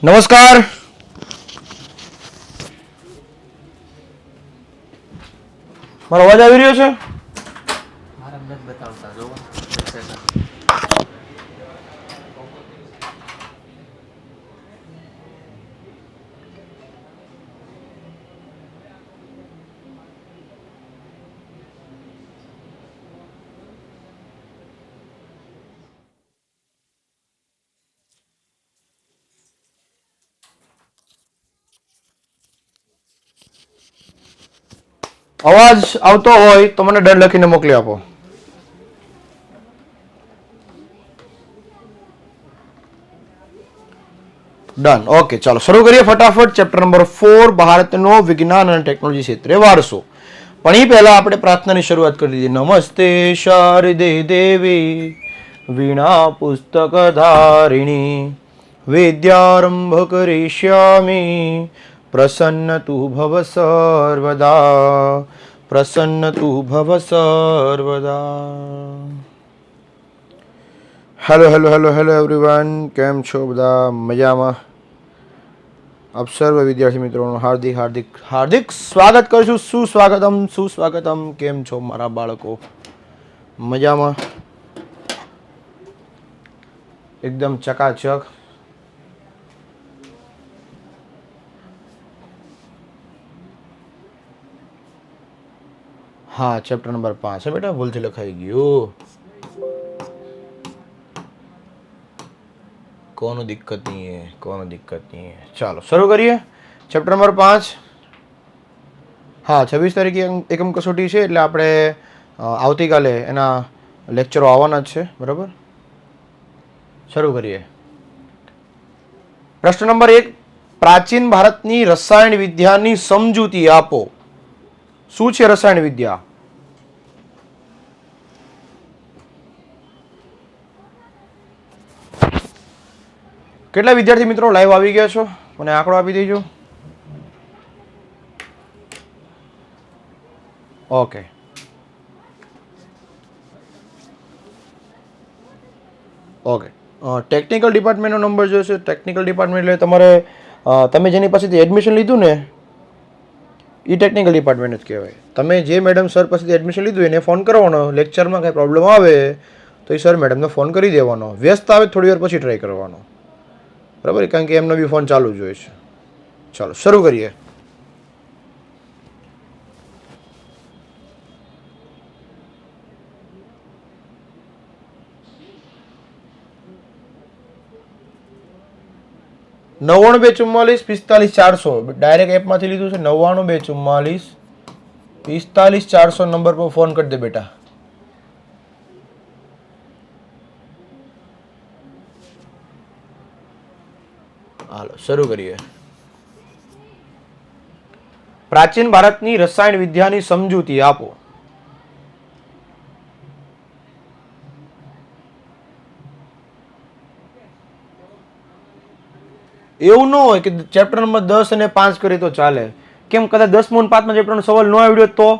નમસ્કાર. મારો અવાજ આવી રહ્યો છે? મારા નથી બતાવતા જો અવાજ આવતો હોય તો મને ડન લખીને મોકલી આપો. ડન. ઓકે, ચાલો શરૂ કરીએ ફટાફટ. ચેપ્ટર નંબર 4, ભારતનો વિજ્ઞાન અને ટેકનોલોજી ક્ષેત્રે વારસો. પણ એ પહેલા આપણે પ્રાર્થનાની શરૂઆત કરી દીધી. નમસ્તે શારદે દેવી વીણા પુસ્તક ધારિણી વિદ્યારંભ કરિષ્યામિ પ્રસન્ન તું ભવ સર્વદા પ્રસન્ન તું ભવ સર્વદા. Hello hello hello hello everyone, કેમ છો બધા? મજામાં? આપ સર્વ વિદ્યાર્થી મિત્રોનું હાર્દિક હાર્દિક હાર્દિક સ્વાગત કરું છું. સુસ્વાગતમ સુસ્વાગતમ. કેમ છો મારા બાળકો? મજામાં? એકદમ ચકાચક. હા, ચેપ્ટર નંબર 5 છે બેટા, ભૂલથી લખાઈ ગયું. कोनो दिक्कत नहीं है, कोनो दिक्कत नहीं है. ચાલો શરૂ કરીએ ચેપ્ટર નંબર 5. હા, 26 તારીખે એકમ કસોટી છે એટલે આપણે આવતીકાલે એના લેક્ચરો આવવાના જ છે. બરાબર, શરૂ કરીએ. પ્રશ્ન નંબર 1, પ્રાચીન ભારતની રસાયણ વિદ્યાની સમજૂતી આપો. શું છે રસાયણ વિદ્યા? કેટલા વિદ્યાર્થી મિત્રો લાઈવ આવી ગયા છો? મને આંકડો આપી દેજો. Okay, okay. ટેકનિકલ ડિપાર્ટમેન્ટનો નંબર જોઈશે. ટેકનિકલ ડિપાર્ટમેન્ટ એટલે તમારે તમે જેની પાસેથી એડમિશન લીધું ને એ ટેકનિકલ ડિપાર્ટમેન્ટ જ કહેવાય. તમે જે મેડમ સર પાસેથી એડમિશન લીધું એને ફોન કરવાનો. લેક્ચરમાં કંઈ પ્રોબ્લેમ આવે તો એ સર મેડમને ફોન કરી દેવાનો. વ્યસ્ત આવે થોડી વાર પછી ટ્રાય કરવાનો. બરાબર, કારણ કે એમનો બી ફોન ચાલુ જ હોય છે. ચાલો શરૂ કરીએ. નવ્વાણું 2 44 45 400 ડાયરેક્ટ એપમાંથી લીધું છે. 99 2 44 45 400 નંબર પર ફોન કરી દે બેટા. હાલો શરૂ કરીએ. પ્રાચીન ભારતની રસાયણ વિદ્યાની સમજૂતી આપો. એવું ન હોય કે ચેપ્ટર નંબર 10 અને 5 કરી તો ચાલે. કેમ, કદાચ 10મું અને 5મા ચેપ્ટરનો સવાલ ન આવડ્યો તો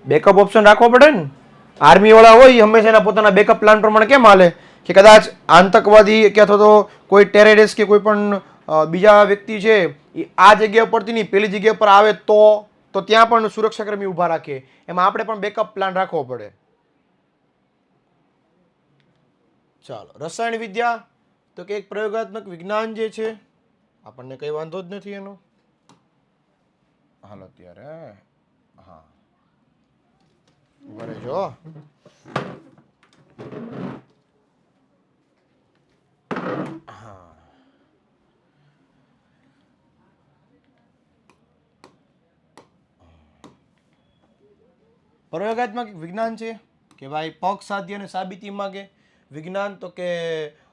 બેકઅપ ઓપ્શન રાખવો પડે ને. આર્મી વાળા હોય હંમેશા એના પોતાના બેકઅપ પ્લાન પ્રમાણે કેમ હાલે કે કદાચ આતંકવાદી કે અથવા તો કોઈ ટેરરિસ્ટ કે કોઈ પણ બીજા વ્યક્તિ છે એ આ જગ્યા પરથી નહીં પેલી જગ્યા પર આવે તો ત્યાં પણ સુરક્ષાકર્મી ઊભા રાખે. એમાં આપણે પણ બેકઅપ પ્લાન રાખવો પડે. ચાલો, રસાયણ વિદ્યા તો કે એક પ્રયોગાત્મક વિજ્ઞાન જે છે, આપણને કઈ વાંધો જ નથી એનો. હાલો અત્યારે હા બરે જો હા, પ્રયોગાત્મક વિજ્ઞાન છે કે ભાઈ પક્ષ સાધ્ય અને સાબિતી માગે. વિજ્ઞાન તો કે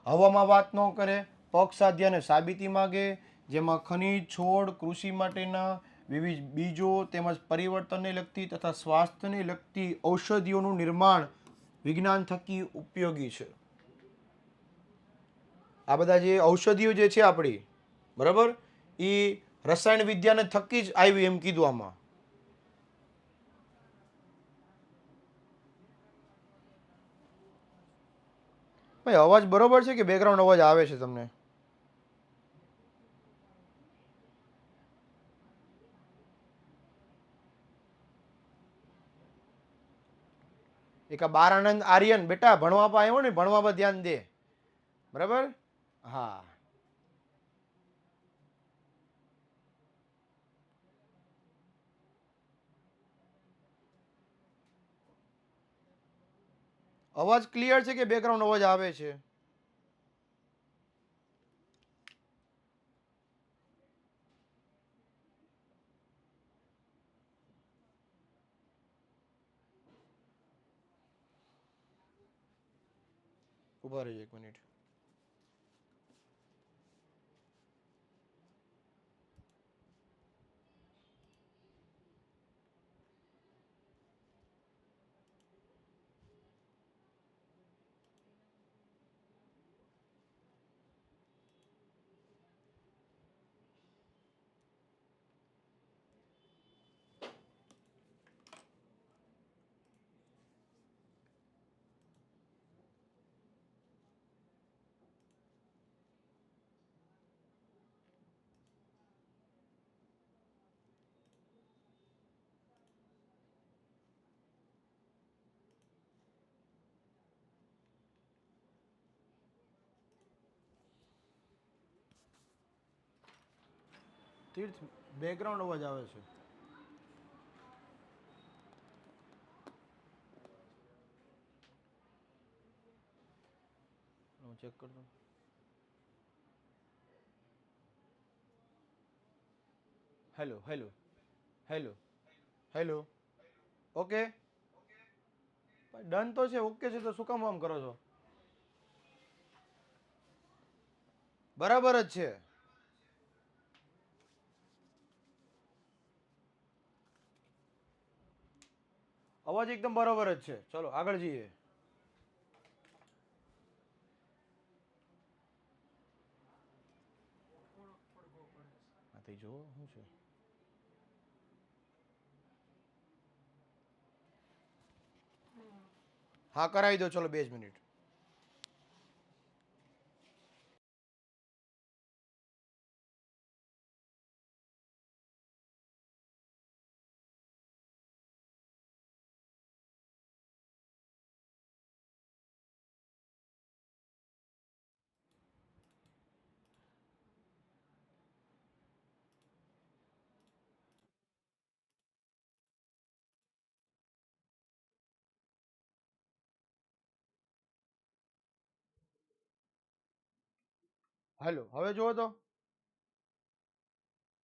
હવામાં વાત ન કરે, પક્ષ સાધ્ય અને સાબિતી માગે, જેમાં ખનિજ, છોડ, કૃષિ માટેના વિવિધ બીજો તેમજ પરિવર્તનને લગતી તથા સ્વાસ્થ્યને લગતી ઔષધિઓનું નિર્માણ વિજ્ઞાન થકી ઉપયોગી છે. આ બધા જે ઔષધિઓ જે છે આપણી, બરાબર, એ રસાયણ વિદ્યાને થકી જ આવી એમ કીધું આમાં. ભાઈ અવાજ બરોબર છે કે બેકગ્રાઉન્ડ અવાજ આવે છે તમને? એક આ બાર આનંદ આર્યન બેટા ભણવા પર આવ્યો ને ભણવા પર ધ્યાન દે બરાબર હા અવાજ ક્લિયર છે કે બેકગ્રાઉન્ડ અવાજ આવે છે ઉભા રહેજો એક મિનિટ તીર્થ બેકગ્રાઉન્ડ અવાજ આવે છે હું ચેક કર દઉં hello hello hello hello okay done તો છે ઓકે છે તો શું કામ આમ કરો છો બરાબર જ છે અવાજ એકદમ બરાબર જ છે ચલો આગળ જઈએ હા તો જો શું છે હા કરાવી દો ચલો 2 જ મિનિટ હેલો હવે જુઓ તો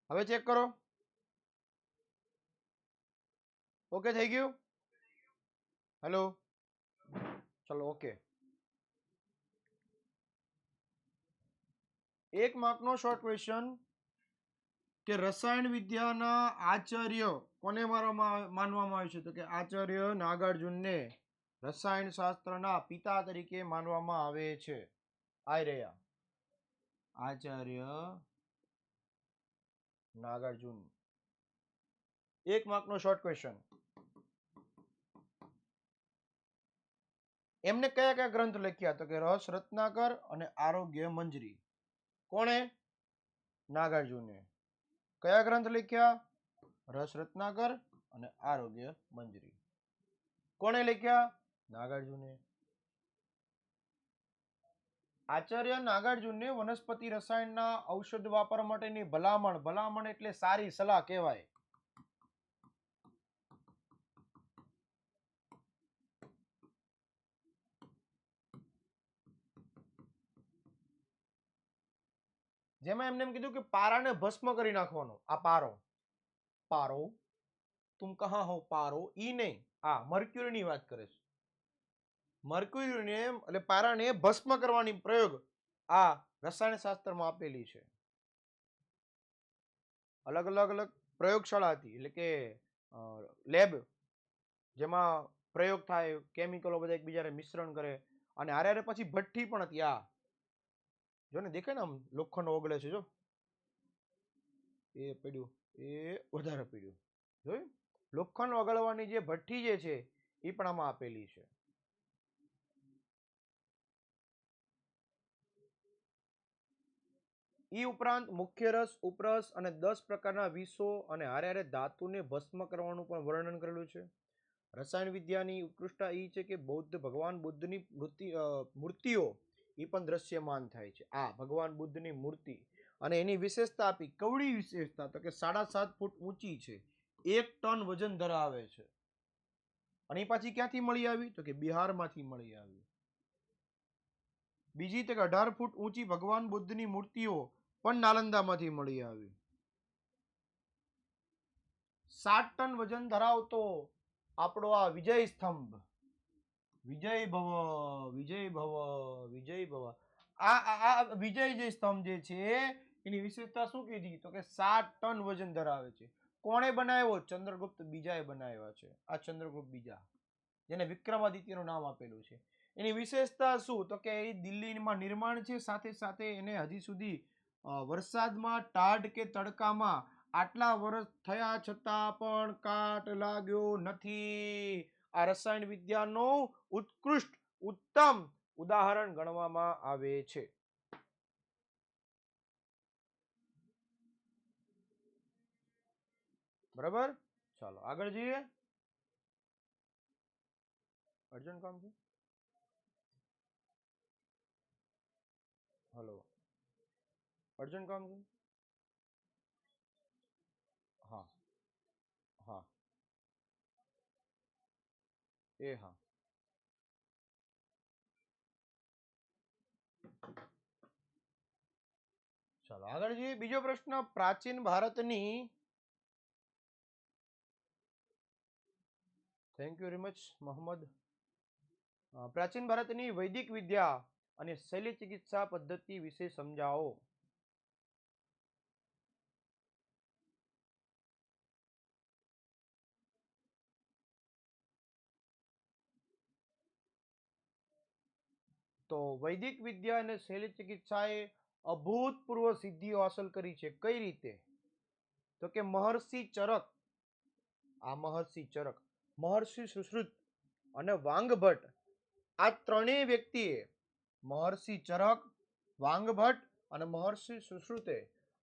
હવે ચેક કરો ઓકે થઈ ગયું હેલો ચલો ઓકે એક માર્કનો શોર્ટ ક્વેશ્ચન કે રસાયણ વિદ્યાના આચાર્ય કોને માનવામાં આવે છે તો કે આચાર્ય નાગાર્જુનને રસાયણ શાસ્ત્રના પિતા તરીકે માનવામાં આવે છે આઈ રહ્યા આચાર્ય નાગાર્જુન એક માર્કનો શોર્ટ ક્વેશ્ચન એમને કયા કયા ગ્રંથ લખ્યા તો કે રસ રત્નાકર અને આરોગ્ય મંજરી કોણે નાગાર્જુને કયા ગ્રંથ લખ્યા રસ રત્નાકર અને આરોગ્ય મંજરી કોણે લખ્યા નાગાર્જુને આચાર્ય નાગાર્જુનને વનસ્પતિ રસાયણના ઔષધ વાપરવા માટેની ભલામણ એટલે સારી સલાહ કહેવાય જેમાં એમને એમ કીધું કે પારાને ભસ્મ કરી નાખવાનો આ પારો પારો તુમ કહા હો પારો ઈ નહીં આ મર્ક્યુરીની વાત કરે છે મર્ક્યુરીને એટલે પારાને ભસ્મ કરવાની પ્રયોગ આ રસાયણ શાસ્ત્રમાં આપેલી છે અલગ અલગ અલગ પ્રયોગશાળા હતી એટલે કે લેબ જેમાં પ્રયોગ થાય કેમિકલો બધા એકબીજાને મિશ્રણ કરે અને હારે પછી ભઠ્ઠી પણ હતી આ જો ને દેખાય ને આમ લોખંડ ઓગળે છે જો એ પડ્યું એ વધારે પડ્યું જોયું લોખંડ ઓગળવાની જે ભઠ્ઠી જે છે એ પણ આમાં આપેલી છે ઈ ઉપરાંત મુખ્ય રસ ઉપરસ અને 10 પ્રકારના વિષો અને હારે હારે ધાતુને ભસ્મ કરવાનું પણ વર્ણન કરેલું છે રસાયણ વિદ્યાની ઉત્કૃષ્ટતા એ છે કે ભગવાન બુદ્ધની મૂર્તિઓ એ પણ દ્રશ્યમાન થાય છે. આ ભગવાન બુદ્ધની મૂર્તિ અને એની વિશેષતા આપી કવડી વિશેષતા તો કે 7.5 ફૂટ ઊંચી છે, 1 ટન વજન ધરાવે છે. અને એ પાછી ક્યાંથી મળી આવી તો કે બિહારમાંથી મળી આવી. બીજી તો કે 18 ફૂટ ઊંચી ભગવાન બુદ્ધની મૂર્તિઓ પણ નાલંદામાંથી મળી આવી. 7 ટન વજન ધરાવતો આપણો આ વિજય સ્તંભ, વિજય ભવ વિજય ભવ વિજય ભવ, આ વિજય જે સ્તંભ જે છે એની વિશેષતા શું કીધી તો કે 7 ટન વજન ધરાવે છે. કોણે બનાવ્યો? ચંદ્રગુપ્ત બીજાએ બનાવ્યા છે. આ ચંદ્રગુપ્ત બીજા, જેને વિક્રમાદિત્યનું નામ આપેલું છે. એની વિશેષતા શું તો કે એ દિલ્હીમાં નિર્માણ છે, સાથે સાથે એને હજી સુધી વરસાદમાં, ટાઢ કે તડકામાં આટલા વર્ષ થયા છતાં પણ કાટ લાગ્યો નથી. આ રસાયણ વિદ્યાનું ઉત્કૃષ્ટ ઉત્તમ ઉદાહરણ ગણવામાં આવે છે. બરાબર, ચાલો આગળ જઈએ. અર્જુન કામ છે? હલો, અર્જુન કામ છે? હા હા એ હા. ચાલો આગળ જઈએ. બીજો પ્રશ્ન, પ્રાચીન ભારતની, thank you very much Mohammad, પ્રાચીન ભારતની વૈદિક વિદ્યા અને શૈલ્ય ચિકિત્સા પદ્ધતિ વિશે સમજાવો. તો વૈદિક વિદ્યા અને શૈલ્ય ચિકિત્સાએ અભૂતપૂર્વ સિદ્ધિઓ હાંસલ કરી છે. કઈ રીતે તો કે મહર્ષિ ચરક, આ મહર્ષિ ચરક, મહર્ષિ સુશ્રુત અને વાંગભટ્ટ, આ ત્રણેય વ્યક્તિએ, મહર્ષિ ચરક, વાંગભટ્ટ અને મહર્ષિ સુશ્રુતે,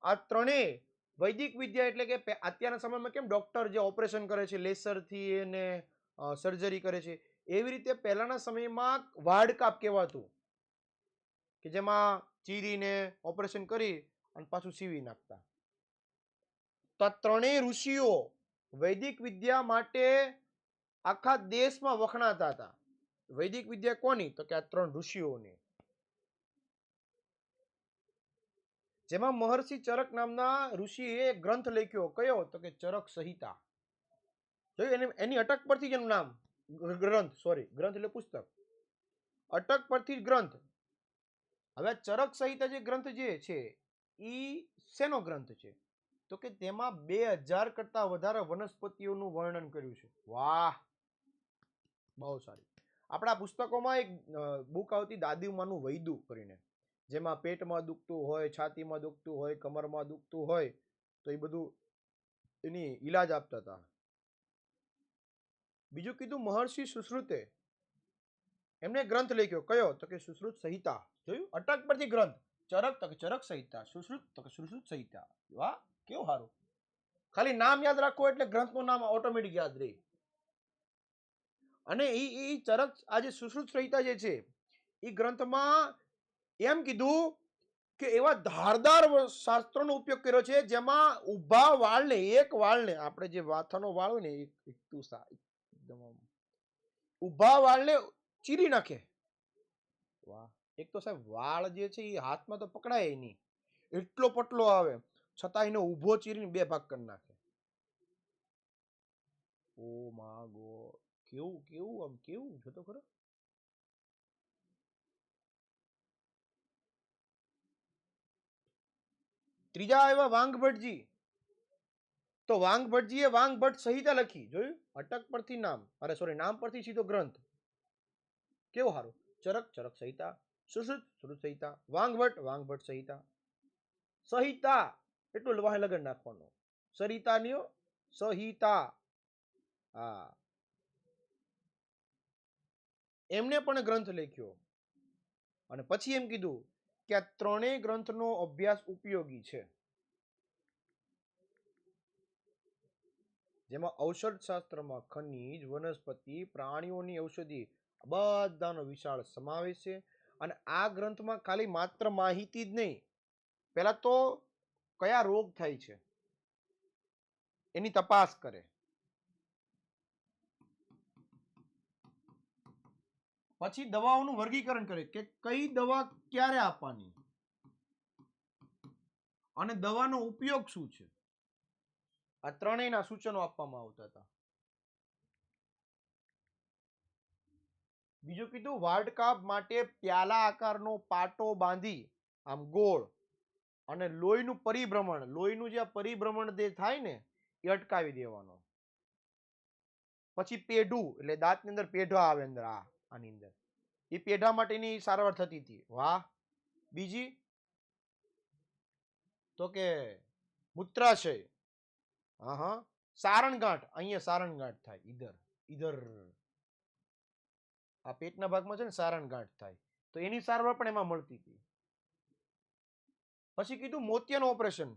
આ ત્રણેય વૈદિક વિદ્યા એટલે કે અત્યારના સમયમાં કેમ ડોક્ટર જે ઓપરેશન કરે છે લેસરથી એને સર્જરી કરે છે, એવી રીતે પહેલાના સમયમાં વાડકાપ કહેવાતું, કે જેમાં ચીરીને ઓપરેશન કરી અને પાછું સીવી નાખતા. તો આ ત્રણેય ઋષિઓ વૈદિક વિદ્યા માટે આખા દેશમાં વખણાતા હતા. વૈદિક વિદ્યા કોની તો કે આ 3 ઋષિઓની. જેમાં મહર્ષિ ચરક નામના ઋષિએ ગ્રંથ લખ્યો, કયો તો કે ચરક સંહિતા. જોયું, એની અટક પરથી જ એનું નામ, ગ્રંથ, સોરી ગ્રંથ એટલે પુસ્તક, અટક પરથી જ ગ્રંથ. હવે ચરક સંહિતા જે ગ્રંથ જે છે ઈ શેનો ગ્રંથ છે તો કે તેમાં 2000 કરતા વધારે વનસ્પતિઓનું વર્ણન કર્યું છે. વાહ, બહુ સારી. આપણા પુસ્તકોમાં એક બુક આવતી દાદીમાનું વૈદુ કરીને, જેમાં પેટમાં દુખતું હોય, છાતીમાં દુખતું હોય, કમરમાં દુખતું હોય તો એ બધું એની ઈલાજ આપતા હતા. બીજું કીધું મહર્ષિ સુશ્રુતે, એમને ગ્રંથ લખ્યો, કયો તો કે સુશ્રુત સંહિતા. જોયું, અટક પરથી ગ્રંથ, ચરક તો કે ચરક સંહિતા, સુશ્રુત તો કે સુશ્રુત સંહિતા. વાહ, કેવું સારું. ખાલી નામ યાદ રાખો એટલે ગ્રંથનું નામ ઓટોમેટિક યાદ રહે. અને એ ચરક, આ જે સુશ્રુત સંહિતા જે છે એ ગ્રંથમાં એમ કીધું કે એવા ધારદાર શાસ્ત્રોનો ઉપયોગ કર્યો છે જેમાં ઊભા વાળને, એક વાળને, આપણે જે વાથાનો વાળ હોય ને એકદમ ઊભા વાળને ચીરી નાખે. વાહ, એક તો સાહેબ વાળ જે છે એ હાથમાં તો પકડાય નહીં, એટલો પટલો આવે, છતાં એને ઊભો ચીરીને 2 ભાગ કરી નાખે. ઓ મા ગોડ, કેવું કેવું આમ કેવું જો તો ખરો. ત્રીજા આવ્યા વાંગભટ્ટજી. તો વાંગભટ્ટજીએ વાંગભટ્ટ સંહિતા લખી. જોયું, અટક પરથી નામ, અરે સોરી, નામ પરથી સીધો ગ્રંથ. કેવું સારું. ચરક ચરક સંહિતા, સુશ્રુત સુશ્રુત સંહિતા, વાંગભટ્ટ વાંગભટ્ટ સંહિતા. સંહિતા એટલું લવાહે લગન નાખવાનું, સરિતા ની સંહિતા. હા, એમને પણ ગ્રંથ લખ્યો. અને પછી એમ કીધું કે આ ત્રણેય ગ્રંથનો અભ્યાસ ઉપયોગી છે. જેમાં ઔષધ શાસ્ત્રમાં ખનિજ, વનસ્પતિ, પ્રાણીઓની ઔષધિ બધાનો વિશાળ સમાવેશ છે. અને આ ગ્રંથમાં ખાલી માત્ર માહિતી જ નહીં, પહેલા તો કયા રોગ થાય છે એની તપાસ કરે, પછી દવાઓનું વર્ગીકરણ કરે કે કઈ દવા ક્યારે આપવાની અને દવાનો ઉપયોગ શું છે. આ ત્રણેયના સૂચનો આપવામાં આવતા હતા. બીજું કીધું વાર્ડકાપ માટે પ્યાલા આકારનો પાટો બાંધી આમ ગોળ અને લોહીનું પરિભ્રમણ, લોહીનું જે પરિભ્રમણ જે થાય ને એ અટકાવી દેવાનો. પછી પેઢું એટલે દાંતની અંદર પેઢા આવે અંદર આની અંદર, એ પેઢા માટેની સારવાર થતી હતી. વાહ. બીજી તો કે મૂત્રાશય, હા હા, સારણગાંઠ, અહીંયા સારણગાંઠ થાય, ઈધર ઈધર આ પેટના ભાગમાં છે ને સારણગાંઠ થાય તો એની સારવાર પણ એમાં મળતી હતી. પછી કીધું મોતિયાનું ઓપરેશન,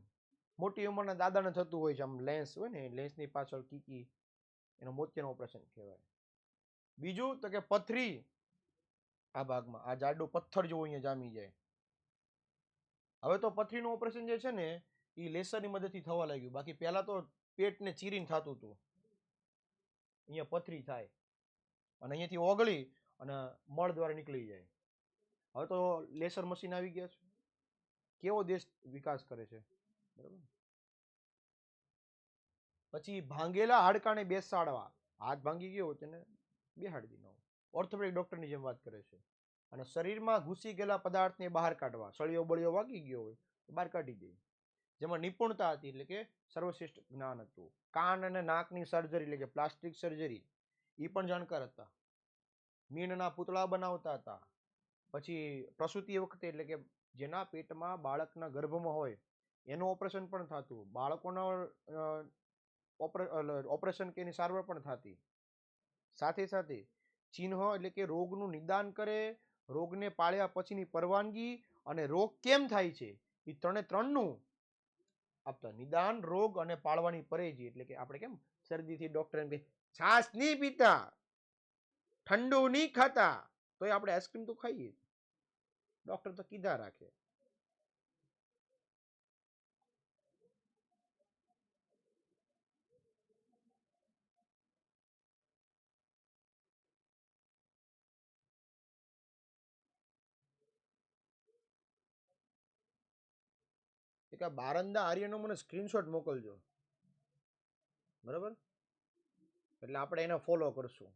મોટી ઉંમરના દાદાને થતું હોય છે, આમ લેન્સ હોય ને લેન્સની પાછળ કીકી, એનો મોતિયાનું ઓપરેશન કહેવાય. બીજું તો કે પથરી, આ ભાગમાં આ જાડો પથ્થર જેવો અહીંયા જામી જાય. હવે તો પથરીનું ઓપરેશન જે છે ને એ લેસરની મદદથી થવા લાગ્યું, બાકી પહેલા તો પેટને ચીરીને થતું હતું. અહીંયા પથરી થાય અને અહીંયાથી ઓગળી અને મળ દ્વારા નીકળી જાય. હવે તો લેસર મશીન આવી ગયા છે. કેવો દેશ વિકાસ કરે છે, બરાબર. પછી ભાંગેલા હાડકાને બેસાડવા, હાથ ભાંગી ગયો તેને બેહાડી દેવાનો, ઓર્થોપેડિક ડોક્ટરની જેમ વાત કરે છે. અને શરીરમાં ઘૂસી ગયેલા પદાર્થને બહાર કાઢવા, સળિયો બળિયો વાગી ગયો હોય તો બહાર કાઢી દે. જેમાં નિપુણતા હતી એટલે કે સર્વશ્રેષ્ઠ જ્ઞાન હતું. કાન અને નાકની સર્જરી એટલે કે પ્લાસ્ટિક સર્જરી એ પણ જાણકાર હતા. મીણના પૂતળા બનાવતા હતા. પછી પ્રસૂતિ વખતે એટલે કે જેના પેટમાં બાળકના ગર્ભમાં હોય એનું ઓપરેશન પણ થતું. બાળકોના ઓપરેશન કે એની સારવાર પણ થતી. સાથે સાથે ચિહ્ન એટલે કે રોગનું નિદાન કરે, રોગને પાળ્યા પછીની પરવાનગી અને રોગ કેમ થાય છે એ ત્રણનું આપતા. નિદાન, રોગ અને પાળવાની પરેજી એટલે કે આપણે કેમ શરદીથી ડોક્ટર એમ કે છાશ નહીં પીતા, ઠંડુ નહીં ખાતા, તો આપણે આઈસ્ક્રીમ તો ખાઈએ, ડોક્ટર તો કીધા રાખે. એક આ બારંદા આર્યનો મને સ્ક્રીનશોટ મોકલજો, બરાબર, એટલે આપણે એને ફોલો કરશું.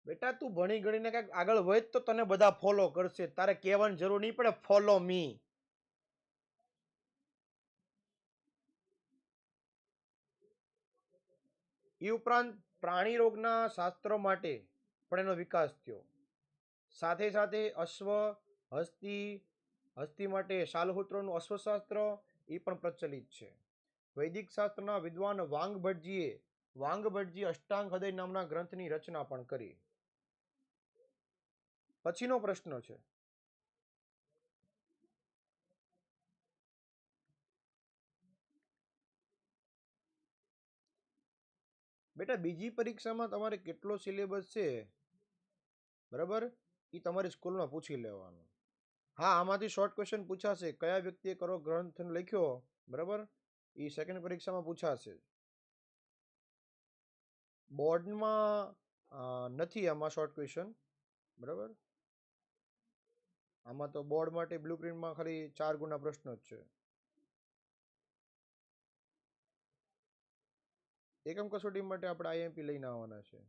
બેટા તું ભણી ગણીને કઈક આગળ વધ તો તને બધા ફોલો કરશે, તારે કહેવાની જરૂર નહીં પડે ફોલો મી. એ ઉપરાંત પ્રાણી રોગના શાસ્ત્ર માટે પણ એનો વિકાસ થયો. સાથે સાથે અશ્વ, હસ્તી માટે શાલહોત્રનું અશ્વશાસ્ત્ર એ પણ પ્રચલિત છે. વૈદિક શાસ્ત્રના વિદ્વાન વાંગભટ્ટજીએ અષ્ટાંગ હૃદય નામના ગ્રંથની રચના પણ કરી. પછીનો પ્રશ્ન છે, બેટા બીજી પરીક્ષામાં તમારે કેટલો સિલેબસ છે, બરાબર, એ તમારી સ્કૂલમાં પૂછી લેવાનું. હા, આમાંથી શોર્ટ ક્વેશ્ચન પૂછાશે. કયા વ્યક્તિએ કરો ગ્રંથ લખ્યો, બરાબર, એ સેકન્ડ પરીક્ષામાં પૂછાશે. બોર્ડમાં નથી આમાં શોર્ટ ક્વેશ્ચન, બરાબર. આમાં તો બોર્ડ માટે બ્લુપ્રિન્ટમાં ખાલી 4 ગુણના પ્રશ્નો જ છે. એકમ કસોટી માટે આપણે આઈએમપી લઈને આવવાના છે.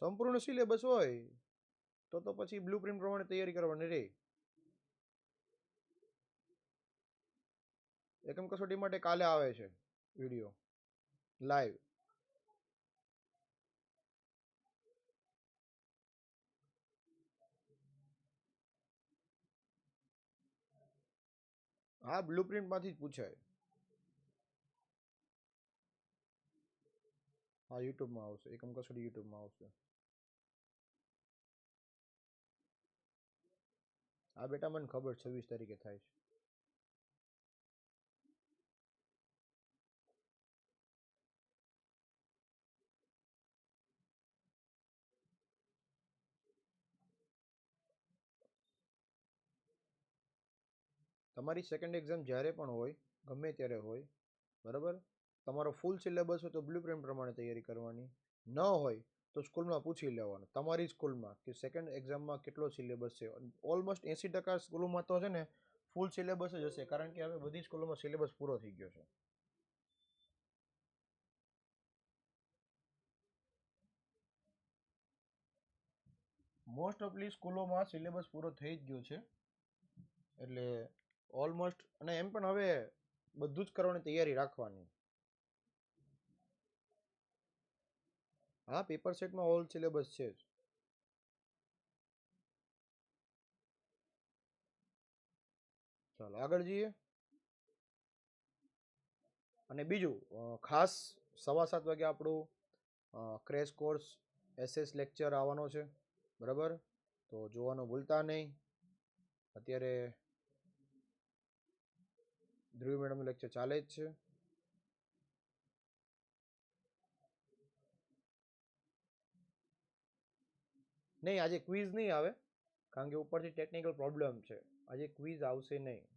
સંપૂર્ણ સિલેબસ હોય તો પછી બ્લુપ્રિન્ટ પ્રમાણે તૈયારી કરવાની રહે. એકમ કસોટી માટે કાલે આવે છે વિડીયો લાઈવ. હા, બ્લુપ્રિન્ટ માંથી જ પૂછાય. હા, યુટ્યુબમાં આવશે. એકમ કસોટી યુટ્યુબમાં આવશે. હા બેટા, મને ખબર 26 તારીખે થાય છે. તમારી સેકન્ડ એક્ઝામ જ્યારે પણ હોય, ગમે ત્યારે હોય, બરાબર, તમારો ફૂલ સિલેબસ હોય તો બ્લુપ્રિન્ટ પ્રમાણે તૈયારી કરવાની. ન હોય તો સ્કૂલમાં પૂછી લેવાનું, તમારી સ્કૂલમાં, કે સેકન્ડ એક્ઝામમાં કેટલો સિલેબસ છે. ઓલમોસ્ટ 80% સ્કૂલોમાં તો છે ને ફૂલ સિલેબસ જ હશે, કારણ કે હવે બધી સ્કૂલોમાં સિલેબસ પૂરો થઈ ગયો છે. મોસ્ટ ઓફલી સ્કૂલોમાં સિલેબસ પૂરો થઈ જ ગયો છે. એટલે ઓલમોસ્ટ, અને એમ પણ હવે બધું જ કરવાની તૈયારી રાખવાની. હા, પેપર સેટમાં ઓલ સિલેબસ છે જ. ચાલો આગળ જઈએ. અને બીજું, ખાસ 7:15 વાગે આપણું ક્રેશ કોર્સ એસએસ લેક્ચર આવવાનો છે, બરાબર, તો જોવાનું ભૂલતા નહીં. અત્યારે ધ્રુવી મેડમનું લેક્ચર ચાલે જ છે. નહીં, આજે ક્વિઝ નહીં આવે, કારણ કે ઉપરથી ટેકનિકલ પ્રોબ્લેમ છે. આજે ક્વિઝ આવશે નહીં.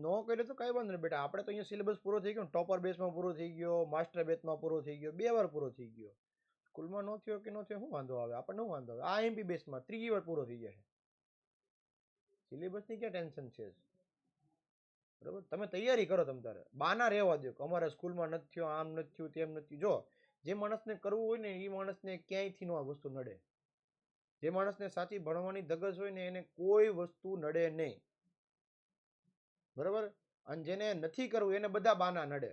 નો કરે તો કઈ વાંધો નહીં બેટા, આપણે તો અહીંયા સિલેબસ પૂરો થઈ ગયો, ટોપર બેચમાં પૂરો થઈ ગયો, માસ્ટર બેચમાં પૂરો થઈ ગયો, 2 વાર પૂરો થઈ ગયો. સ્કૂલમાં નો થયો કે નો થયો, શું વાંધો આવે? આપણને શું વાંધો આવે? આ એમપી બેચમાં 3જી વાર પૂરો થઈ જશે. સિલેબસની ક્યાં ટેન્શન છે? બરાબર, તમે તૈયારી કરો. તમ તારે બાના રહેવા દો કે અમારા સ્કૂલમાં નથી થયો, આમ નથી થયું, તેમ નથી. જો જે માણસને કરવું હોય ને એ માણસને ક્યાંયથી નો આ વસ્તુ નડે. જે માણસને સાચી ભણવાની ધગસ હોય ને એને કોઈ વસ્તુ નડે નહીં, બરાબર. અને જેને નથી કરવું એને બધા બાના નડે.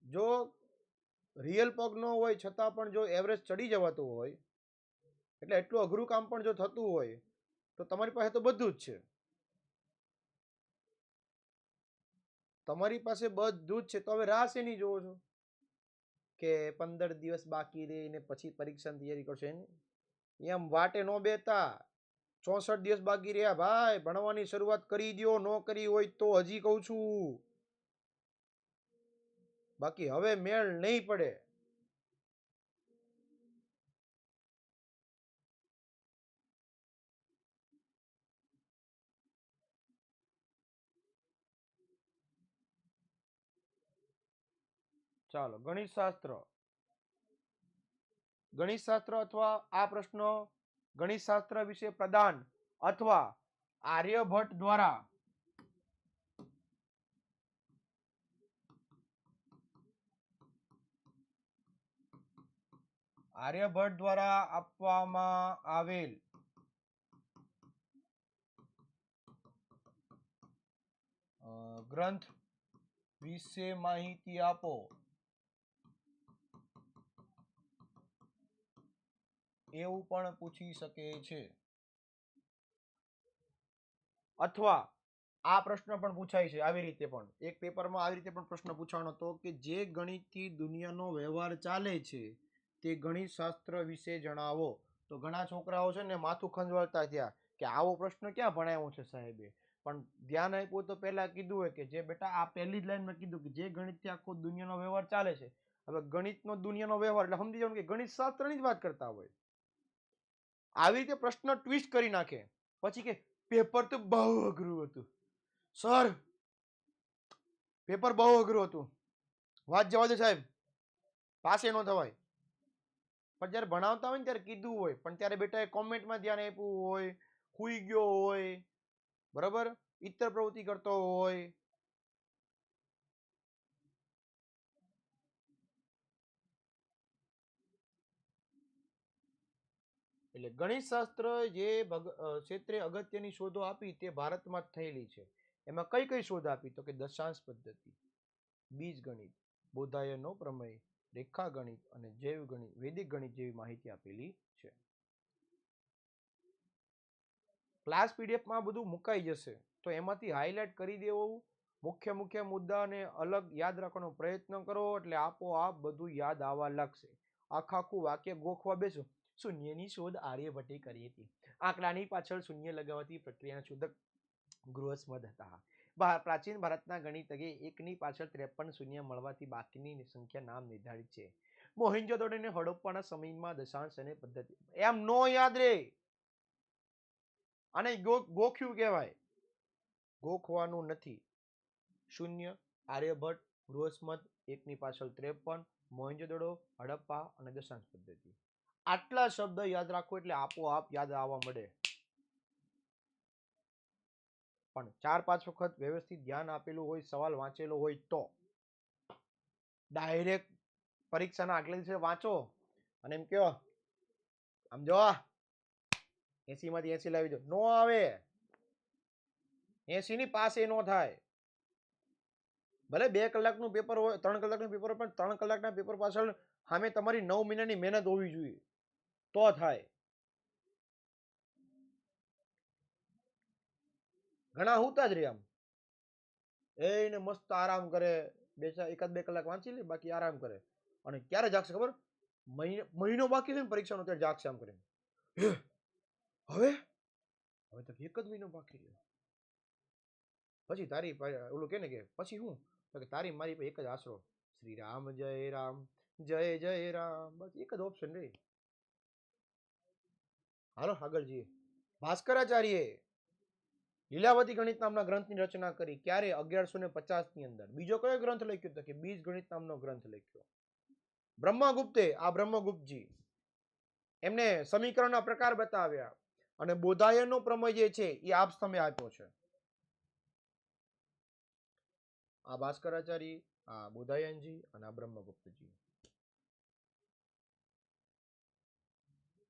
જો રિયલ પગ ન હોય છતાં પણ જો એવરેજ ચડી જવાતું હોય, એટલે એટલું અઘરું કામ પણ જો થતું હોય, તો તમારી પાસે તો બધું જ છે. તમારી પાસે બધું જ છે, તો હવે રાહ શેની જોવો છો કે 15 દિવસ બાકી રહીને પછી પરીક્ષાની તૈયારી કરશો? એમ વાટે નો બેતા. 64 દિવસ બાકી રહ્યા ભાઈ, ભણવાની શરૂઆત કરી દો. નો કરી હોય તો હજી કહું છું, બાકી હવે મેળ નહીં પડે. ચાલો, ગણિતશાસ્ત્ર અથવા આ પ્રશ્ન ગણિતશાસ્ત્ર વિશે પ્રદાન અથવા આર્યભટ્ટ દ્વારા આપવામાં આવેલ ગ્રંથ વિશે માહિતી આપો, એવું પણ પૂછી શકે છે. અથવા આ પ્રશ્ન પણ પૂછાય છે આવી રીતે પણ, એક પેપરમાં આવી રીતે પણ પ્રશ્ન પૂછવાનો હતો કે જે ગણિતથી દુનિયાનો વ્યવહાર ચાલે છે તે ગણિત શાસ્ત્ર વિશે જણાવો. તો ઘણા છોકરાઓ છે ને માથું ખંજવાળતા થયા કે આવો પ્રશ્ન ક્યાં ભણાવ્યો છે સાહેબે. પણ ધ્યાન આપ્યું તો પહેલા કીધું હોય કે જે બેટા આ પહેલી જ લાઈનમાં કીધું કે જે ગણિતથી આખો દુનિયાનો વ્યવહાર ચાલે છે. હવે ગણિતનો દુનિયાનો વ્યવહાર એટલે સમજી જવાનું કે ગણિત શાસ્ત્રની જ વાત કરતા હોય. આવી રીતે પ્રશ્ન ટ્વિસ્ટ કરી નાખે. પછી કે પેપર તો બહુ અઘરું હતું સર, પેપર બહુ અઘરું હતું, વાત જવા દે સાહેબ, પાસે ન થવાય. પણ જ્યારે ભણાવતા હોય ને ત્યારે કીધું હોય, પણ ત્યારે બેટા કોમેન્ટમાં ધ્યાન આપ્યું હોય, હુઈ ગયો હોય, બરાબર, ઇતર પ્રવૃત્તિ કરતો હોય. એટલે એટલે ગણિત શાસ્ત્ર જે ક્ષેત્રે અગત્યની શોધો આપી તે ભારતમાં જ થયેલી છે. એમાં કઈ કઈ શોધ આપી? તો કે દશાંશ પદ્ધતિ, બીજ ગણિત, બોધાયનનો પ્રમેય, રેખા ગણિત અને જૈવ ગણિત, વૈદિક ગણિત જેવી માહિતી આપેલી છે. ક્લાસ પીડીએફમાં બધું મુકાઈ જશે, તો એમાંથી હાઇલાઇટ કરી દેવું, મુખ્ય મુખ્ય મુદ્દાને અલગ યાદ રાખવાનો પ્રયત્ન કરો, એટલે આપોઆપ બધું યાદ આવવા લાગશે. આખું વાક્ય ગોખવા બેસો, શૂન્યની શોધ આર્યભટ્ટે કરી હતી. આંકડાની પાછળ શૂન્ય લગાવવાથી પ્રક્રિયાના શોધક ગૃહસ્મદ હતા. પ્રાચીન ભારતના ગણિતજ્ઞે એકની પાછળ 53 શૂન્ય મળવાથી બાકીની સંખ્યા નામ નિર્ધારિત છે. મોહેન્જો-દડો અને હડપ્પાના સમયમાં દશાંશ અને પદ્ધતિ એમ નો યાદ રે. આને ગોખ્યું કહેવાય, ગોખવાનું નથી. શૂન્ય, આર્યભટ્ટ, ગૃહસ્મદ, એકની પાછળ 53, મોહેન્જો-દડો, હડપ્પા અને દશાંશ પદ્ધતિ. આટલા શબ્દ યાદ રાખો એટલે આપોઆપ યાદ આવવા મળે. પણ 4-5 વખત વ્યવસ્થિત ધ્યાન આપેલું હોય, સવાલ વાંચેલો હોય તો. ડાયરેક્ટ પરીક્ષાના આગલા દિવસે વાંચો અને એમ કયો આમ જો 80 માંથી 80 લાવી દો, નો આવે. 80 ની પાસે નો થાય. ભલે 2 કલાકનું પેપર હોય, 3 કલાકનું પેપર હોય, પણ 3 કલાકના પેપર પાછળ સામે તમારી 9 મહિનાની મહેનત હોવી જોઈએ, તો થાય. ઘણા હુતા જ રે આમ, એને મસ્ત આરામ કરે, 1-2 કલાક વાંચી લે, બાકી આરામ કરે. અને ક્યારે જાગશે ખબર? મહિનો બાકી છે ને પરીક્ષાનો, ત્યારે જાગશે આમ કરીને. હવે તો 1 જ મહિનો બાકી રહ્યો. પછી તારી ઓલું કે ને કે પછી શું? તો કે તારી મારી પાસે એક જ આશરો, શ્રી રામ જય રામ જય જય રામ. બસ એક જ ઓપ્શન રે. હાલો આગળ જઈએ. ભાસ્કરાચાર્ય લીલાવતી ગણિત નામના ગ્રંથની રચના કરી. ક્યારે? 1150 ની અંદર. બીજો કયો ગ્રંથ લખ્યો? તો કે બીજ ગણિત નામનો ગ્રંથ લખ્યો. બ્રહ્મગુપ્તે, આ બ્રહ્મગુપ્તજી, એમને સમીકરણના પ્રકાર બતાવ્યા અને બોધાયનનો પ્રમેય જે છે એ આપ સ્તંભે આપ્યો છે. આ ભાસ્કરાચાર્ય, આ બોધાયનજી અને આ બ્રહ્મગુપ્તજી.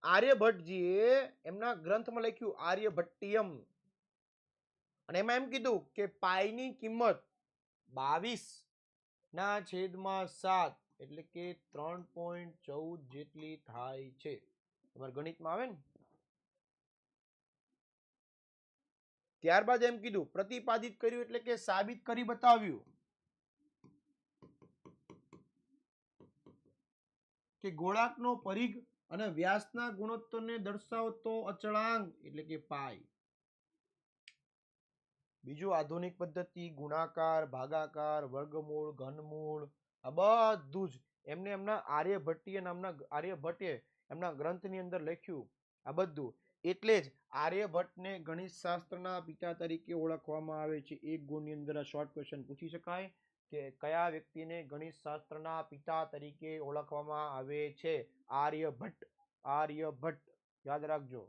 આર્યભટ્ટજીએ એમના ગ્રંથમાં લખ્યું આર્યભટ્ટિયમ, અને એમાં એમ કીધું કે પાઈની કિંમત 22/7 એટલે કે 3.14 જેટલી થાય છે. તમારે ગણિતમાં આવે ને. ત્યારબાદ એમ કીધું પ્રતિપાદિત કર્યું એટલે કે સાબિત કરી બતાવ્યું કે ગોળાકનો પરિઘ અને વ્યાસના ગુણોત્તરને દર્શાવતો અચળાંક એટલે કે પાઈ. બીજું આધુનિક પદ્ધતિ, ગુણાકાર, ભાગાકાર, વર્ગમૂળ, ઘનમૂળ, આ બધું જ એમને એમના આર્યભટ્ટે એમના ગ્રંથની અંદર લખ્યું. આ બધું એટલે જ આર્યભટ્ટને ગણિત શાસ્ત્રના પિતા તરીકે ઓળખવામાં આવે છે. એક ગુણની અંદર આ શોર્ટ ક્વેશ્ચન પૂછી શકાય કે કયા વ્યક્તિને ગણિત શાસ્ત્રના પિતા તરીકે ઓળખવામાં આવે છે? આર્યભટ્ટ. આર્યભટ્ટ યાદ રાખજો.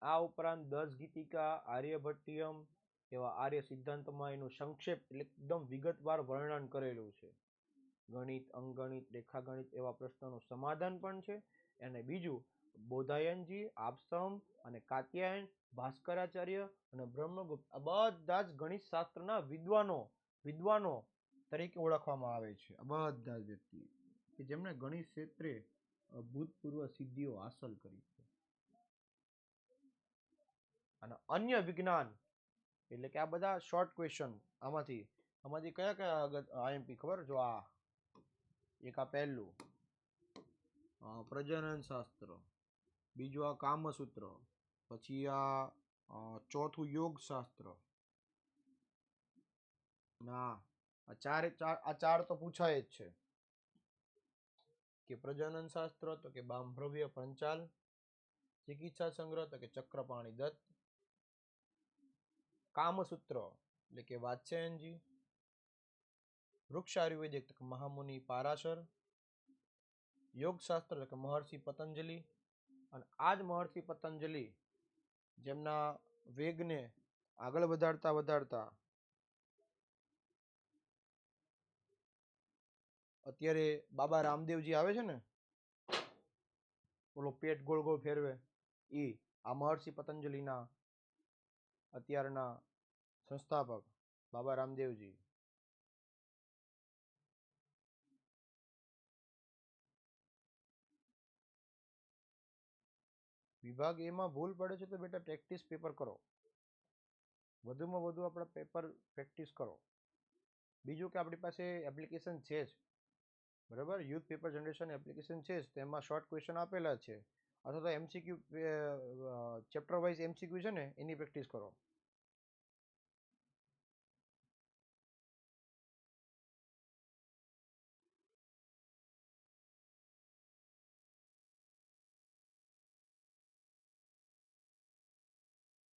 આ ઉપરાંત 10 ગીતિકા, આર્યભટ્ટિયમ એવા આર્ય સિદ્ધાંતમાં એનું સંક્ષેપ એટલે એકદમ વિગતવાર વર્ણન કરેલું છે. ગણિત, અંકગણિત, રેખાગણિત એવા પ્રશ્નોનું સમાધાન પણ છે. અને બીજું બોધાયનજી, આપસ્તંભ અને કાત્યાયન, ભાસ્કરાચાર્ય અને બ્રહ્મગુપ્ત આ બધા જ ગણિત શાસ્ત્રના વિદ્વાનો તરીકે ઓળખવામાં આવે છે. આ બધા જ વ્યક્તિ કે જેમણે ગણિત ક્ષેત્રે ભૂતપૂર્વ સિદ્ધિઓ હાંસલ કરી છે. અને અન્ય વિજ્ઞાન એટલે કે આ બધા શોર્ટ ક્વેશ્ચન આમાંથી કયા આઈએમપી ખબર? જો આ એક, આ પહેલું પ્રજનન શાસ્ત્ર, બીજું આ કામસૂત્ર, પછી આ ચોથું યોગ શાસ્ત્ર. ના, આ ચાર તો પૂછાય જ છે. કે પ્રજનન શાસ્ત્ર તો કે બામભ્રવ્ય પંચાલ, ચિકિત્સા સંગ્રહ તો કે ચક્રપાણી દત્ત, કામસૂત્ર એટલે કે વાત્સ્યાયનજી, વૃક્ષ આયુર્વેદિક તો કે મહામુનિ પારાશર, યોગશાસ્ત્ર એટલે કે મહર્ષિ પતંજલિ. અને આ જ મહર્ષિ પતંજલિ જેમના વેગને આગળ વધારતા વધારતા અત્યારે બાબા રામદેવજી આવે છે ને, ઓલો પેટ ગોળ ગોળ ફેરવે, ઈ આ મહર્ષિ પતંજલિના અત્યારના સંસ્થાપક બાબા રામદેવજી. વિભાગ એમાં ભૂલ પડે છે તો બેટા પ્રેક્ટિસ પેપર કરો, વધુમાં વધુ આપણે પેપર પ્રેક્ટિસ કરો. બીજું કે આપણી પાસે એપ્લિકેશન છે જ, બરાબર, યુથ પેપર જનરેશન એપ્લિકેશન છે જ, તેમાં શોર્ટ ક્વેશ્ચન આપેલા છે, અથવા તો એમસીક્યુ ચેપ્ટર વાઇઝ એમસીક્યુ છે ને એની પ્રેક્ટિસ કરો.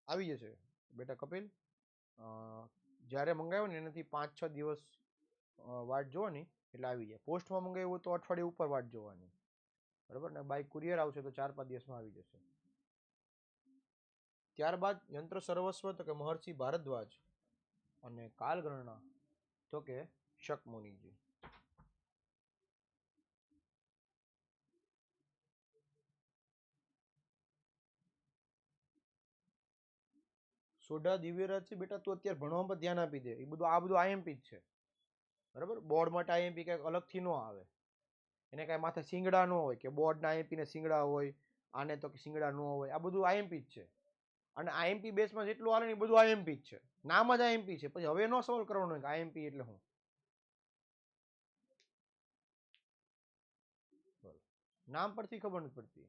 આવી જશે બેટા કપિલ. જ્યારે મંગાવ્યો ને એનાથી 5-6 દિવસ વાટ જોવાની, એટલે આવી જાય. પોસ્ટમાં મંગાવ્યું હોય તો અઠવાડિયે ઉપર વાટ જોવાની, બરાબર ને. બાય કુરિયર આવશે તો 4-5 દિવસમાં આવી જશે. ત્યારબાદ યંત્ર સર્વસ્વ તો કે મહર્ષિ ભારદ્વાજ, અને કાલગણના તો કે શકમુનિજી. સોઢા દિવ્યરાજ છે બેટા, તું અત્યારે ભણવા પર ધ્યાન આપી દે. એ બધું આ બધું આઈએમપી જ છે, બરાબર. બોર્ડ માટે આઈએમપી કંઈક અલગથી ન આવે, એને કાંઈ માથે સિંગડા ન હોય કે બોર્ડના આઈએમપી ને સિંગડા હોય, આને તો કે સિંગડા ન હોય. આ બધું આઈએમપી જ છે, અને આઈએમપી બેસમાં જેટલું આવે ને એ બધું આઈએમપી જ છે. નામ જ આઈએમપી છે, પછી હવે નો સોલ્વ કરવાનો હોય કે આઈએમપી એટલે શું. નામ પરથી ખબર નથી પડતી.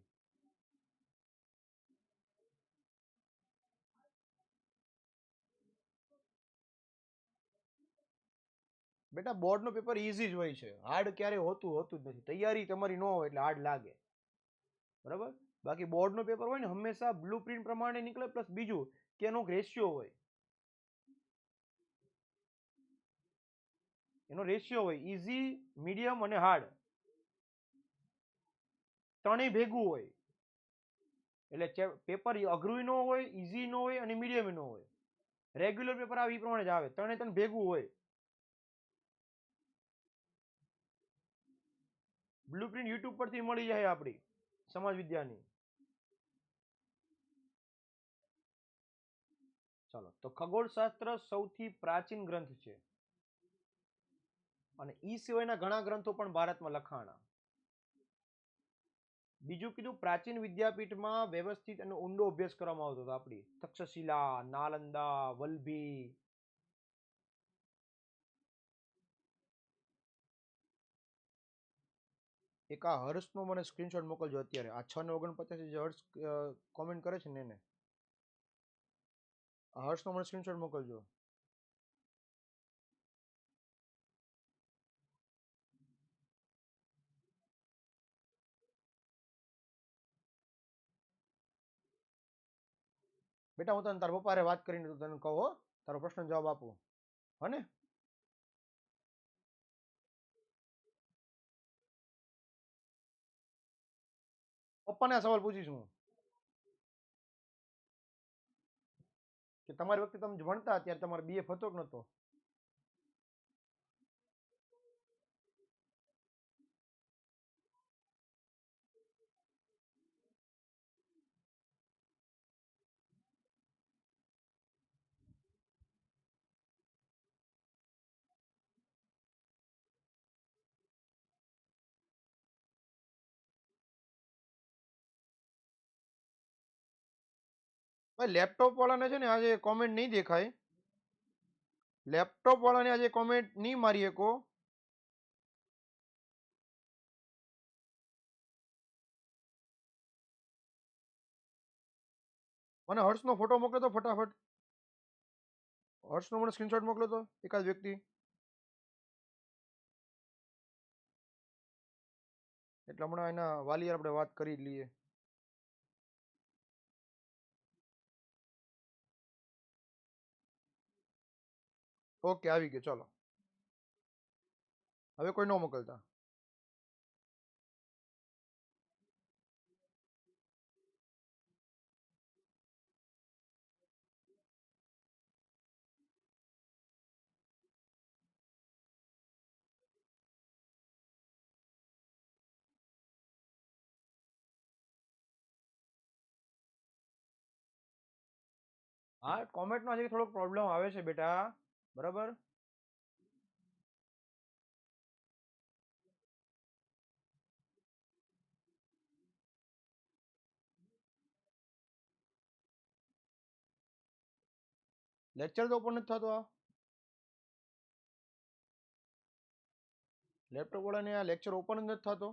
બેટા બોર્ડનું પેપર ઈઝી જ હોય છે, હાર્ડ ક્યારેય હોતું જ નથી. તૈયારી તમારી ન હોય એટલે હાર્ડ લાગે, બરાબર. બાકી બોર્ડનું પેપર હોય ને હંમેશા બ્લુ પ્રિન્ટ પ્રમાણે નીકળે, પ્લસ બીજું કે એનો રેશિયો હોય, એનો રેશિયો હોય ઈઝી, મીડિયમ અને હાર્ડ, ત્રણેય ભેગું હોય. એટલે પેપર અઘરું ન હોય, ઈઝી ન હોય અને મીડિયમ ન હોય. રેગ્યુલર પેપર આવે એ પ્રમાણે જ આવે, ત્રણે ભેગું હોય. બ્લુ પ્રિન્ટ યુટ્યુબ પરથી મળી જાય આપણી સમાજ વિદ્યાની. ચાલો, તો ખગોળશાસ્ત્ર સૌથી પ્રાચીન ગ્રંથ છે, અને ઈ સિવાયના ઘણા ગ્રંથો પણ ભારતમાં લખાણા. બીજું કીધું, પ્રાચીન વિદ્યાપીઠમાં વ્યવસ્થિત અને ઊંડો અભ્યાસ કરવામાં આવતો હતો. આપણી તક્ષશિલા, નાલંદા, વલ્ભી. એક આ હર્ષનો મને સ્ક્રીનશોટ મોકલજો અત્યારે. આ 6:49 જે હર્ષ કોમેન્ટ કરે છે ને એને, આ હર્ષનો મને સ્ક્રીનશોટ મોકલજો. બેટા હું તને તારા પપ્પા વાત કરીને તને કહો, તારો પ્રશ્ન જવાબ આપું, હો ને. પપ્પાને આ સવાલ પૂછીશ હું, કે તમારી વખતે તમે ભણતા ત્યારે તમારે બીએફ હતો કે નતો. ભાઈ લેપટોપ વાળાને છે ને આજે કોમેન્ટ નહીં દેખાય, લેપટોપ વાળાને આજે કોમેન્ટ નહીં મારી શકો. મને હર્ષનો ફોટો મોકલો તો ફટાફટ. હર્ષનો મને સ્ક્રીનશોટ મોકલો તો એકાદ વ્યક્તિ, એટલે હમણાં એના વાલી આપણે વાત કરી લઈએ. ઓકે આવી ગયો, ચાલો. હવે કોઈ ન મોકલતા. હા કોમેન્ટમાં હજી થોડોક પ્રોબ્લેમ આવે છે બેટા, બરાબર. લેક્ચર તો ઓપન નથી થતો. આ લેપટોપ વાળાને આ લેક્ચર ઓપન જ નથી થતો.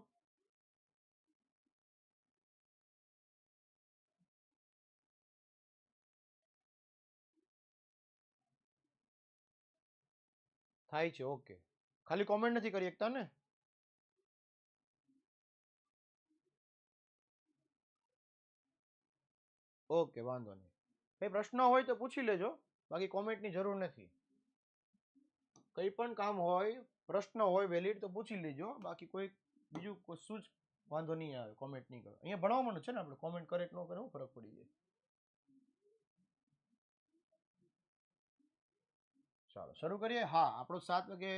થાય છે, ઓકે. ખાલી કોમેન્ટ નથી કરી શકતા ને? ઓકે, વાંધો નહીં. કઈ પ્રશ્ન હોય તો પૂછી લેજો, બાકી કોમેન્ટની જરૂર નથી. કઈ પણ કામ હોય, પ્રશ્ન હોય વેલિડ તો પૂછી લેજો, બાકી કોઈ બીજું કશું જ વાંધો નહીં આવે. કોમેન્ટ નહીં કરો. અહીંયા ભણાવવાનું છે ને આપણે, કોમેન્ટ કરે કે ન કરે શું ફરક પડી જાય. ચાલો શરૂ કરીએ. હા, આપણો 7 વાગે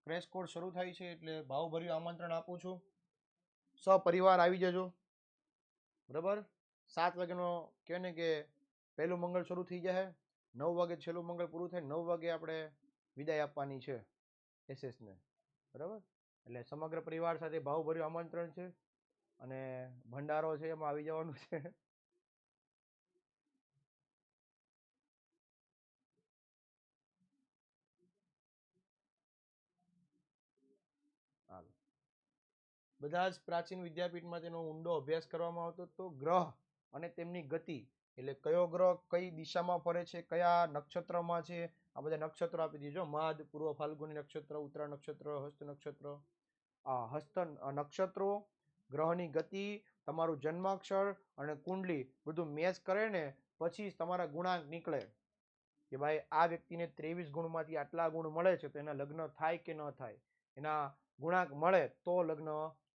ક્રેશ કોર્સ શરૂ થાય છે, એટલે ભાવભર્યું આમંત્રણ આપું છું. સપરિવાર આવી જજો, બરાબર. 7 વાગ્યાનો કહે ને કે પહેલું મંગળ શરૂ થઈ જાય, 9 વાગે છેલ્લું મંગળ પૂરું થાય, 9 વાગે આપણે વિદાય આપવાની છે એસએસને, બરાબર. એટલે સમગ્ર પરિવાર સાથે ભાવભર્યું આમંત્રણ છે, અને ભંડારો છે એમાં આવી જવાનું છે. હાલો. બધા જ પ્રાચીન વિદ્યાપીઠમાં તેનો ઊંડો અભ્યાસ કરવામાં આવતો હતો. ગ્રહ અને તેમની ગતિ, એટલે કયો ગ્રહ કઈ દિશામાં ફરે છે, કયા નક્ષત્રમાં છે, આ બધા નક્ષત્રો આપી દીધો. માદ, પૂર્વ ફાલ્ગુની નક્ષત્ર, ઉત્તરા નક્ષત્ર, હસ્ત નક્ષત્ર. હસ્ત નક્ષત્રો, ગ્રહની ગતિ, તમારું જન્માક્ષર અને કુંડલી બધું મેચ કરે ને પછી તમારા ગુણાંક નીકળે કે ભાઈ આ વ્યક્તિને 23 ગુણમાંથી આટલા ગુણ મળે છે, તો એના લગ્ન થાય કે ન થાય. એના ગુણાંક મળે તો લગ્ન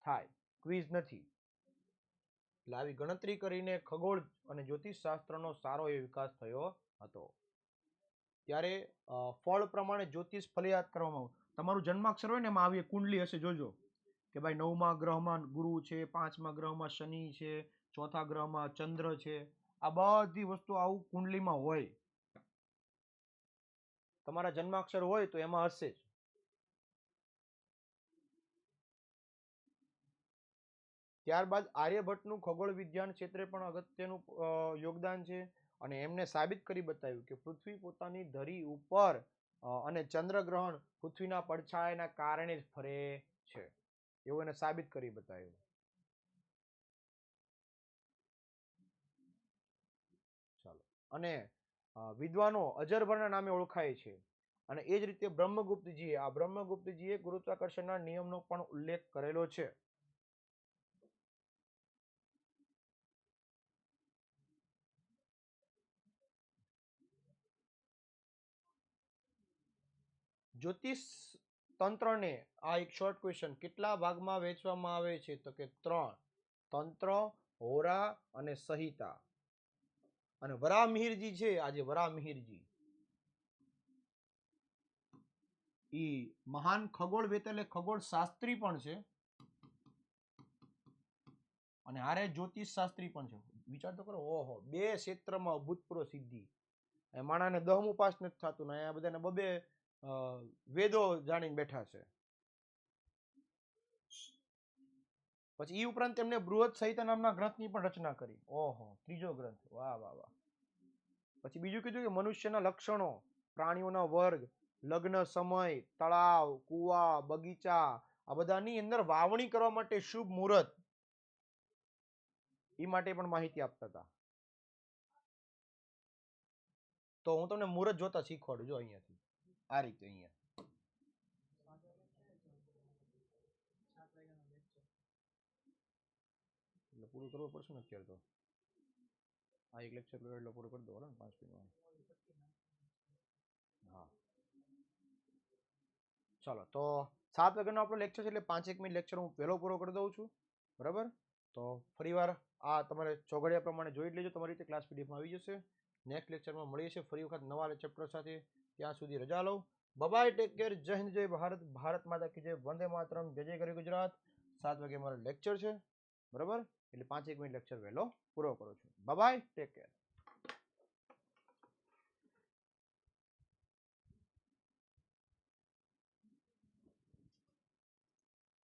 થાય. ક્વિઝ નથી. એટલે આવી ગણતરી કરીને ખગોળ અને જ્યોતિષ શાસ્ત્રનો સારો એવો વિકાસ થયો હતો. ત્યારે ફળ પ્રમાણે જ્યોતિષ ફલિયાદ કરવામાં આવે. તમારું જન્માક્ષર હોય ને એમાં આવી કુંડલી હશે, જોજો કે ભાઈ 9મા ગ્રહમાં ગુરુ છે, 5મા ગ્રહમાં શનિ છે, 4થા ગ્રહમાં ચંદ્ર છે. આ બધી વસ્તુ આવું કુંડલીમાં હોય. તમારા જન્માક્ષર હોય તો એમાં હશે જ. ત્યારબાદ આર્યભટ્ટનું ખગોળ વિજ્ઞાન ક્ષેત્રે પણ અગત્યનું યોગદાન છે, અને એમને સાબિત કરી બતાવ્યું કે પૃથ્વી પોતાની ધરી ઉપર અને ચંદ્રગ્રહણ પૃથ્વીના પડછાયાના કારણે જ ફરે છે, એવું એને સાબિત કરી બતાવ્યું. ચાલો. અને વિદ્વાનો અજરભરના નામે ઓળખાય છે. અને એ જ રીતે બ્રહ્મગુપ્તજીએ ગુરુત્વાકર્ષણના નિયમનો પણ ઉલ્લેખ કરેલો છે. જ્યોતિષ તંત્રને, આ એક શોર્ટ ક્વેશ્ચન, કેટલા ભાગમાં વહેંચવામાં આવે છે? તો કે 3. તંત્ર, હોરા અને સંહિતા. અને વરામિહિરજી છે, આજે વરામિહિરજી ઈ મહાન ખગોળવેત્તા એટલે ખગોળ શાસ્ત્રી પણ છે, અને હારે જ્યોતિષ શાસ્ત્રી પણ છે. વિચાર તો કરો, ઓહો, 2 ક્ષેત્રમાં અભૂતપૂર્વ સિદ્ધિ. માણાને 10મું પાસ નથી થતું ને આ બધાને બબે વેદો જાણીને બેઠા છે. પછી એ ઉપરાંત તેમને બૃહદ સંહિતા નામના ગ્રંથની પણ રચના કરી. ઓહો, 3જો ગ્રંથ. વાહ વાહ વાહ. પછી બીજું કીધું કે મનુષ્યના લક્ષણો, પ્રાણીઓના વર્ગ, લગ્ન સમય, તળાવ, કુવા, બગીચા, આ બધાની અંદર વાવણી કરવા માટે શુભ મુહૂર્ત, એ માટે પણ માહિતી આપતા હતા. તો હું તમને મુહૂર્ત જોતા શીખવાડું. જો અહીંયાથી આ રીતે અહીંયા એટલે પૂરું કરવું પડશે ને અત્યારે. તો આ એક લેક્ચર એટલે પૂરું કરી દો ને 5 મિનિટમાં. હા, ચાલો. તો 7 વાગ્યાનો આપણો લેક્ચર છે, એટલે 5 મિનિટ લેક્ચર હું પહેલો પૂરો કરી દઉં છું, બરાબર. તો ફરીવાર આ તમારે ચોઘડિયા પ્રમાણે જોઈ લેજો, તમારી રીતે ક્લાસ પીડીએફમાં આવી જશે. નેક્સ્ટ લેક્ચરમાં મળીએ છીએ ફરી વખત નવા ચેપ્ટર સાથે. ત્યાં સુધી રજા લો. By, take care. જય હિન્દ, જય ભારત. ભારત માતા કી જય. વંદે માતરમ. જય જય કરી ગુજરાત. 7 વાગે મારો લેક્ચર છે, બરાબર. એટલે 5 મિનિટ લેક્ચર વહેલો પૂરો કરું છું. Bye, take care.